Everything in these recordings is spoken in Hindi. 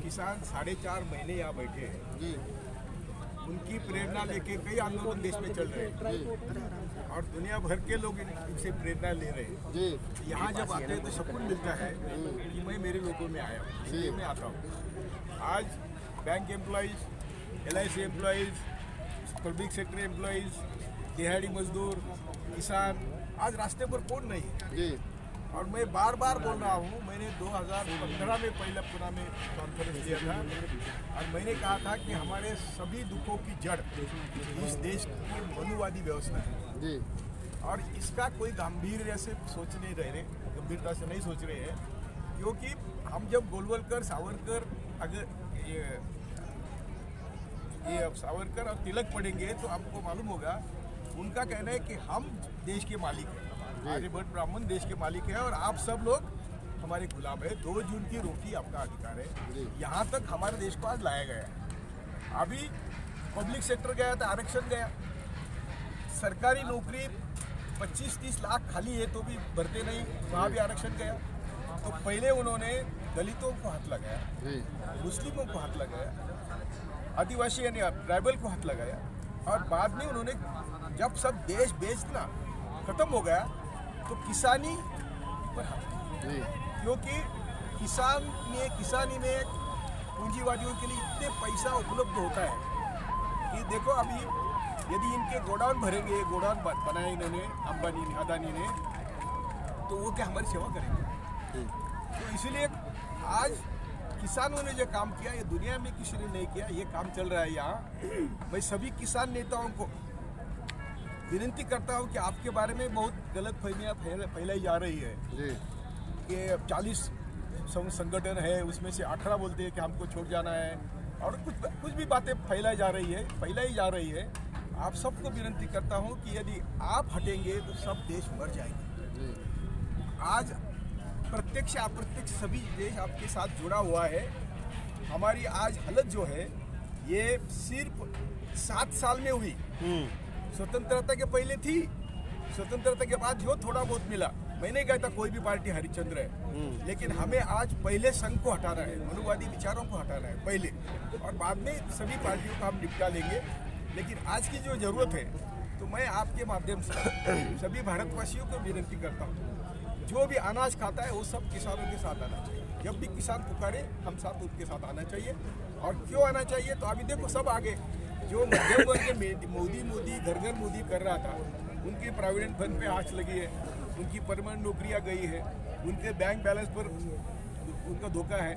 किसान 4.5 महीने यहाँ बैठे हैं जी। उनकी प्रेरणा लेके कई आंदोलन देश में चल रहे हैं और दुनिया भर के लोग इनसे प्रेरणा ले रहे हैं जी। यहाँ जब आते हैं तो सुकून मिलता है कि मैं मेरे लोगों में आया हूँ, इसलिए मैं आता हूँ। आज bank employees, LIC employees, public sector employees, दिहाड़ी मजदूर, किसान आज रास्ते पर कौन नहीं है जी। और मैं बार बार बोल रहा हूँ, मैंने 2015 में पहले पुणे में कॉन्फ्रेंस लिया था और मैंने कहा था कि हमारे सभी दुखों की जड़ इस देश की मनुवादी व्यवस्था है जी। और इसका कोई गंभीर से सोच नहीं रहे, गंभीरता से नहीं सोच रहे हैं, क्योंकि हम जब गोलवलकर, सावरकर, अगर ये सावरकर और तिलक पढ़ेंगे तो आपको मालूम होगा उनका कहना है कि हम देश के मालिक हैं, आर्यभट्ट ब्राह्मण देश के मालिक है और आप सब लोग हमारे गुलाम है। 2 जून की रोटी आपका अधिकार है। यहाँ तक हमारे देश को आज लाया गया है। अभी पब्लिक सेक्टर गया था, आरक्षण गया, सरकारी नौकरी 25-30 लाख खाली है तो भी भरते नहीं, वहाँ भी आरक्षण गया। तो पहले उन्होंने दलितों को हाथ लगाया, मुस्लिमों को हाथ लगाया, आदिवासी यानी ट्राइबल को हाथ लगाया और बाद में उन्होंने जब सब देश बेचना खत्म हो गया तो किसानी पर हाथ, क्योंकि किसानी में पूंजीवादियों के लिए इतने पैसा उपलब्ध होता है कि देखो अभी यदि इनके गोडाउन भरेंगे, गोडाउन बनाए इन्होंने अंबानी ने, अदानी ने, तो वो क्या हमारी सेवा करेंगे? तो इसीलिए आज किसानों ने जो काम किया ये दुनिया में किसी ने नहीं किया, ये काम चल रहा है यहाँ। मैं सभी किसान नेताओं को विनती करता हूँ कि आपके बारे में बहुत गलत फहमियाँ फैलाई जा रही है कि 40 संगठन है उसमें से 18 बोलते हैं कि हमको छोड़ जाना है और कुछ भी बातें फैलाई जा रही है। आप सबको विनती करता हूँ कि यदि आप हटेंगे तो सब देश मर जाएंगे। आज प्रत्यक्ष अप्रत्यक्ष सभी देश आपके साथ जुड़ा हुआ है। हमारी आज हालत जो है ये सिर्फ 7 साल में हुई, स्वतंत्रता के पहले थी, स्वतंत्रता के बाद जो थोड़ा बहुत मिला। मैं नहीं कहता कोई भी पार्टी हरिश्चंद्र है, लेकिन हमें आज पहले संघ को हटाना है, मनुवादी विचारों को हटाना है पहले, और बाद में सभी पार्टियों को हम निपटा लेंगे। लेकिन आज की जो जरूरत है, तो मैं आपके माध्यम से सभी भारतवासियों को विनती करता हूँ, जो भी अनाज खाता है वो सब किसानों के साथ आना चाहिए। जब भी किसान पुकारे हम साथ उनके साथ आना चाहिए। और क्यों आना चाहिए? तो अभी देखो सब आगे जो मध्यम वर्ग के मोदी घर घर मोदी कर रहा था, उनकी प्रोविडेंट फंड पे आँच लगी है, उनकी परमानेंट नौकरियाँ गई है, उनके बैंक बैलेंस पर उनका धोखा है,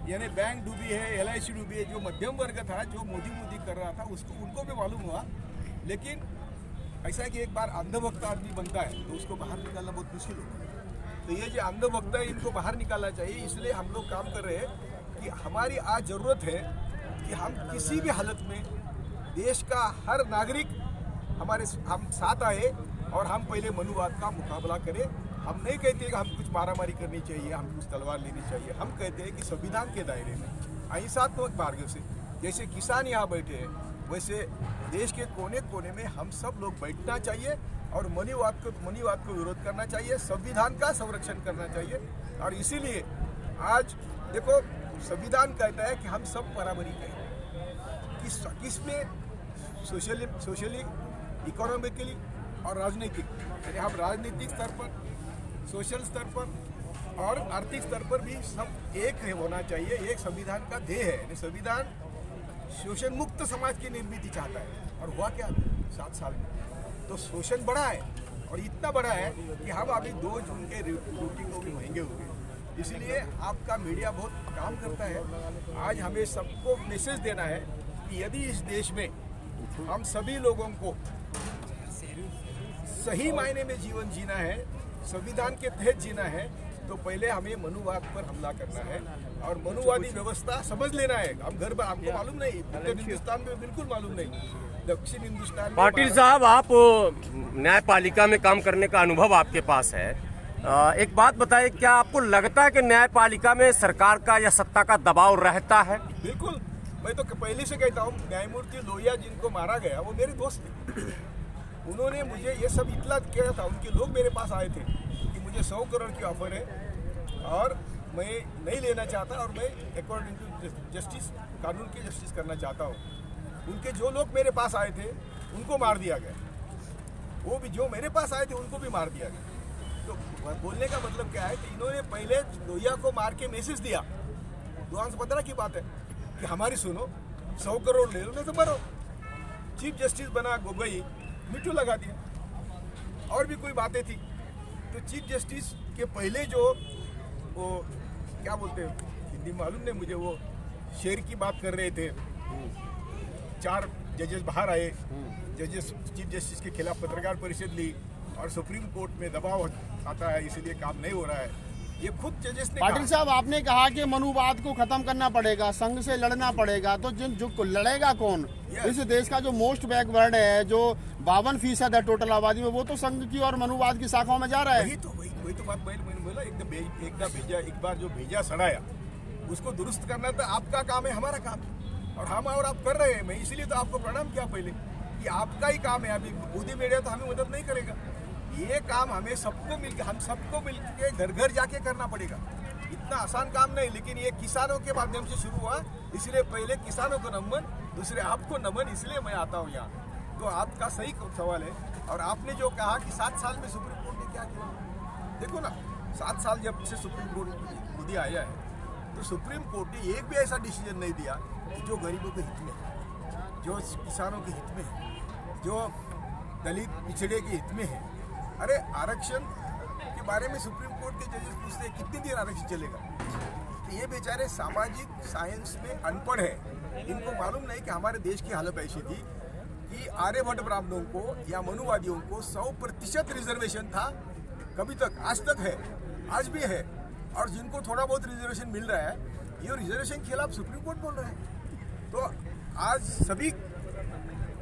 यानी बैंक डूबी है, LIC डूबी है। जो मध्यम वर्ग था जो मोदी कर रहा था उसको उनको भी मालूम हुआ। लेकिन ऐसा है कि एक बार अंधभक्त आदमी बनता है तो उसको बाहर निकालना बहुत मुश्किल होता है। तो ये जो अंधभक्त है इनको बाहर निकालना चाहिए। इसलिए हम लोग काम कर रहे हैं कि हमारी आज ज़रूरत है कि हम किसी भी हालत में देश का हर नागरिक हम साथ आए और हम पहले मनुवाद का मुकाबला करें। हम नहीं कहते कि हम कुछ मारामारी करनी चाहिए, हम कुछ तलवार लेनी चाहिए। हम कहते हैं कि संविधान के दायरे में अहिंसात्मक मार्ग से, जैसे किसान यहाँ बैठे हैं वैसे देश के कोने कोने में हम सब लोग बैठना चाहिए और मनुवाद को विरोध करना चाहिए, संविधान का संरक्षण करना चाहिए। और इसीलिए आज देखो संविधान कहता है कि हम सब बराबरी करें, किसमें सोशली, इकोनॉमिकली और राजनीतिक, यानी हम राजनीतिक स्तर पर, सोशल स्तर पर और आर्थिक स्तर पर भी सब एक होना चाहिए। एक संविधान का ध्येय है, यानी संविधान शोषण मुक्त समाज की निर्मित चाहता है। और हुआ क्या 7 साल में? तो शोषण बढ़ा है और इतना बड़ा है कि हम अभी 2 जून के रोटी को भी महंगे हो गए। इसलिए आपका मीडिया बहुत काम करता है। आज हमें सबको मैसेज देना है कि यदि इस देश में हम सभी लोगों को सही मायने में जीवन जीना है, संविधान के तहत जीना है, तो पहले हमें मनुवाद पर हमला करना है और मनुवादी व्यवस्था समझ लेना है। हम घर पर आपको मालूम नहीं, उत्तर हिंदुस्तान में बिल्कुल मालूम नहीं, दक्षिण हिंदुस्तान। पाटिल साहब, आप न्यायपालिका में काम करने का अनुभव आपके पास है, एक बात बताइए, क्या आपको लगता है कि न्यायपालिका में सरकार का या सत्ता का दबाव रहता है? बिल्कुल, मैं तो पहले से कहता हूँ, न्यायमूर्ति लोहिया जिनको मारा गया वो मेरे दोस्त थे। उन्होंने मुझे ये सब इतला किया था, उनके लोग मेरे पास आए थे कि मुझे 100 करोड़ की ऑफर है और मैं नहीं लेना चाहता और मैं अकॉर्डिंग टू जस्टिस, कानून की जस्टिस करना चाहता हूँ। उनके जो लोग मेरे पास आए थे उनको मार दिया गया, वो भी जो मेरे पास आए थे उनको भी मार दिया गया। तो बोलने का मतलब क्या है कि इन्होंने पहले लोहिया को मार के मैसेज दिया, 2015 की बात है, कि हमारी सुनो, 100 करोड़ ले लो नहीं तो मरो। चीफ जस्टिस बना गोगोई, मिट्टू लगा दिया। और भी कोई बातें थी तो चीफ जस्टिस के पहले जो वो क्या बोलते हैं हिंदी मालूम नहीं मुझे, वो शेर की बात कर रहे थे, 4 जजेस बाहर आए, जजेस चीफ जस्टिस के खिलाफ पत्रकार परिषद ली और सुप्रीम कोर्ट में दबाव आता है इसलिए काम नहीं हो रहा है, ये खुद जजेस ने पाटिल साहब आपने कहा कि मनुवाद को खत्म करना पड़ेगा, संघ से लड़ना पड़ेगा, तो जो लड़ेगा कौन? इस देश का जो मोस्ट बैकवर्ड है, जो 52% है टोटल आबादी में, वो तो संघ की और मनुवाद की शाखाओं में जा रहा है। वही तो बात मैंने बोला, एक बार जो भेजा सड़ाया उसको दुरुस्त करना तो आपका काम है, हमारा काम है, और हम और आप कर रहे हैं। मैं इसीलिए तो आपको प्रणाम किया पहले कि आपका ही काम है। अभी मोदी मीडिया तो हमें मदद नहीं करेगा, ये काम हमें सबको मिलकर, हम सबको मिलकर घर घर जाके करना पड़ेगा। इतना आसान काम नहीं, लेकिन ये किसानों के माध्यम से शुरू हुआ, इसलिए पहले किसानों को नमन, दूसरे आपको नमन, इसलिए मैं आता हूँ यहाँ। तो आपका सही सवाल है। और आपने जो कहा कि 7 साल में सुप्रीम कोर्ट ने क्या किया, देखो ना, 7 साल जब से सुप्रीम कोर्ट मोदी आया है तो सुप्रीम कोर्ट ने एक भी ऐसा डिसीजन नहीं दिया जो गरीबों के हित में है, जो किसानों के हित में है, जो दलित पिछड़े के हित में है। अरे आरक्षण के बारे में सुप्रीम कोर्ट के जजेस पूछते हैं कितनी देर आरक्षण चलेगा, तो ये बेचारे सामाजिक साइंस में अनपढ़ है, इनको मालूम नहीं कि हमारे देश की हालत ऐसी थी कि आर्यभट्ट ब्राह्मणों को या मनुवादियों को 100% रिजर्वेशन था, कभी तक, आज तक है, आज भी है। और जिनको थोड़ा बहुत रिजर्वेशन मिल रहा है, ये रिजर्वेशन के खिलाफ सुप्रीम कोर्ट बोल रहा है। तो आज सभी,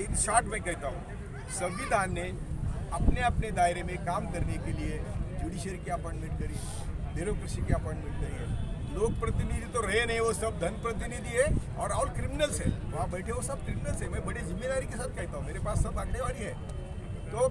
इन शॉर्ट में कहता हूँ, संविधान ने अपने अपने दायरे में काम करने के लिए जुडिशरी की अपॉइंटमेंट करी, ब्यूरोक्रेसी की अपॉइंटमेंट करी है। लोक प्रतिनिधि तो रहे नहीं, वो सब धन प्रतिनिधि है और ऑल क्रिमिनल्स है, वहाँ बैठे वो सब क्रिमिनल्स है। मैं बड़ी जिम्मेदारी के साथ कहता हूँ, मेरे पास सब आंकड़ेवारी है। तो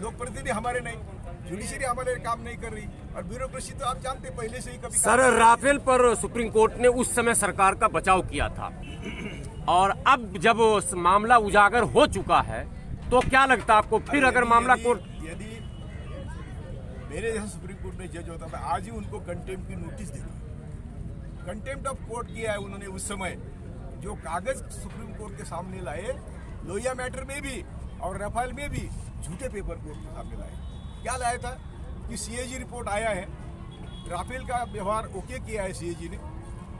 लोक प्रतिनिधि हमारे नहीं, जुडिशरी हमारे काम नहीं कर रही, और ब्यूरोक्रेसी तो आप जानते पहले से ही कभी। सर, राफेल पर सुप्रीम कोर्ट ने उस समय सरकार का बचाव किया था, और अब जब मामला उजागर हो चुका है तो क्या लगता है आपको, फिर अगर मामला कोर्ट, यदि मेरे जैसा सुप्रीम कोर्ट में जज होता, मैं आज ही उनको कंटेम्प्ट की नोटिस देता। कंटेम्प्ट ऑफ कोर्ट किया है उन्होंने उस समय, जो कागज सुप्रीम कोर्ट के सामने लाए, लोहिया मैटर में भी और राफेल में भी झूठे पेपर कोर्ट के सामने लाए। क्या लाया था कि सीएजी रिपोर्ट आया है, राफेल का व्यवहार ओके किया है सीएजी ने,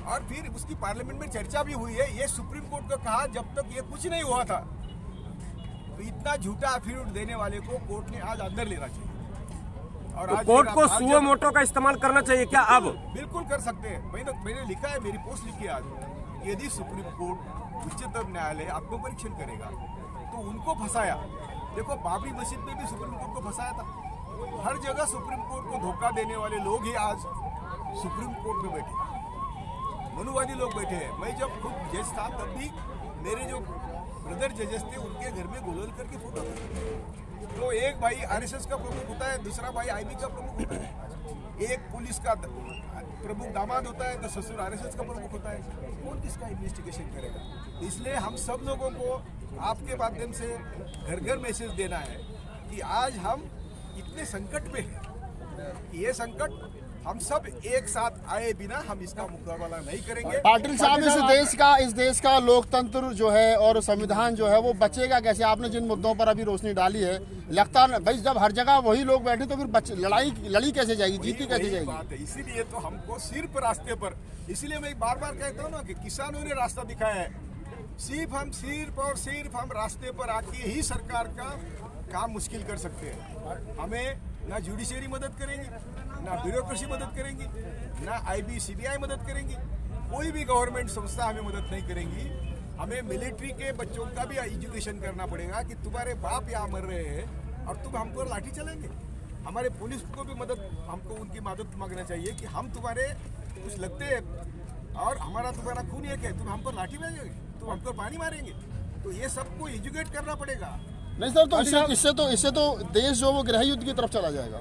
और फिर उसकी पार्लियामेंट में चर्चा भी हुई है। ये सुप्रीम कोर्ट को कहा जब तक ये कुछ नहीं हुआ था। तो इतना झूठा एफिडेविट देने वाले को कोर्ट ने आज अंदर लेना चाहिए, और तो आज कोर्ट को सुओ मोटो का इस्तेमाल करना चाहिए क्या? अब बिल्कुल कर सकते हैं। मैंने लिखा है, मेरी पोस्ट लिखी है आज, यदि सुप्रीम कोर्ट, उच्चतम न्यायालय आत्मपरीक्षण करेगा तो उनको फंसाया। देखो, बाबरी मस्जिद में भी सुप्रीम कोर्ट को फंसाया था। हर जगह सुप्रीम कोर्ट को धोखा देने वाले लोग ही आज सुप्रीम कोर्ट में बैठे, मनुवादी लोग बैठे हैं। मैं जब खुद जज था तब भी मेरे जो ब्रदर जजेस थे उनके घर में गोलगोल करके फोटो थे। तो एक भाई आरएसएस का प्रमुख होता है, दूसरा भाई आईबी का प्रमुख होता है, एक पुलिस का प्रमुख दामाद होता है तो ससुर आरएसएस का प्रमुख होता है। कौन किसका इन्वेस्टिगेशन करेगा? इसलिए हम सब लोगों को आपके माध्यम से घर घर मैसेज देना है कि आज हम इतने संकट में हैं, ये संकट हम सब एक साथ आए बिना हम इसका मुकाबला नहीं करेंगे। पाटिल साहब, इस देश का लोकतंत्र जो है और संविधान जो है वो बचेगा कैसे? आपने जिन मुद्दों पर अभी रोशनी डाली है, लगता है भाई जब हर जगह वही लोग बैठे तो फिर लड़ी कैसे जाएगी, जीती कैसे जाएगी? बात है, इसीलिए तो हमको सिर्फ रास्ते पर, इसलिए मैं बार बार कहता हूँ ना कि किसानों ने रास्ता दिखाया है। सिर्फ हम रास्ते पर आके ही सरकार का काम मुश्किल कर सकते हैं। हमें ना जुडिशरी मदद करेंगी, ना ब्यूरोक्रेसी मदद करेंगी, ना आईबी सीबीआई मदद करेंगी, कोई भी गवर्नमेंट संस्था हमें मदद नहीं करेंगी। हमें मिलिट्री के बच्चों का भी एजुकेशन करना पड़ेगा कि तुम्हारे बाप यहाँ मर रहे हैं और तुम हमको लाठी चलेंगे। हमारे पुलिस को भी मदद, हमको उनकी मदद मांगना चाहिए कि हम तुम्हारे कुछ लगते हैं और हमारा तुम्हारा खून एक है, तुम हम पर लाठी मारेंगे, तुम हम पर पानी मारेंगे। तो ये सबको एजुकेट करना पड़ेगा। नहीं सर, तो इससे तो देश जो वो गृह युद्ध की तरफ चला जाएगा।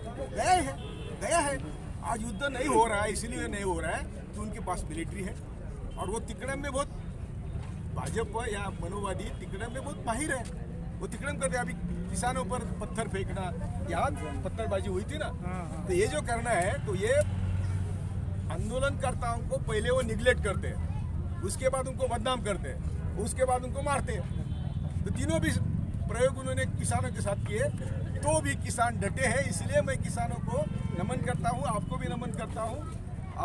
गया है आज युद्ध नहीं हो रहा है, इसलिए नहीं हो रहा है कि उनके पास मिलिट्री है और वो तिकड़म में बहुत, भाजपा या मनोवादी तिकड़म में बहुत माहिर है। वो तिकड़म करते, अभी किसानों पर पत्थर फेंकना, यहाँ पत्थरबाजी हुई थी ना, तो ये जो करना है, तो ये आंदोलनकर्ताओं को पहले वो निगलेक्ट करते हैं, उसके बाद उनको बदनाम करते हैं, उसके बाद उनको मारते हैं। तो तीनों भी प्रयोग उन्होंने किसानों के साथ किए, तो भी किसान डटे हैं। इसलिए मैं किसानों को नमन करता हूं, आपको भी नमन करता हूं।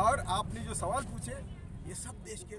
और आपने जो सवाल पूछे, ये सब देश के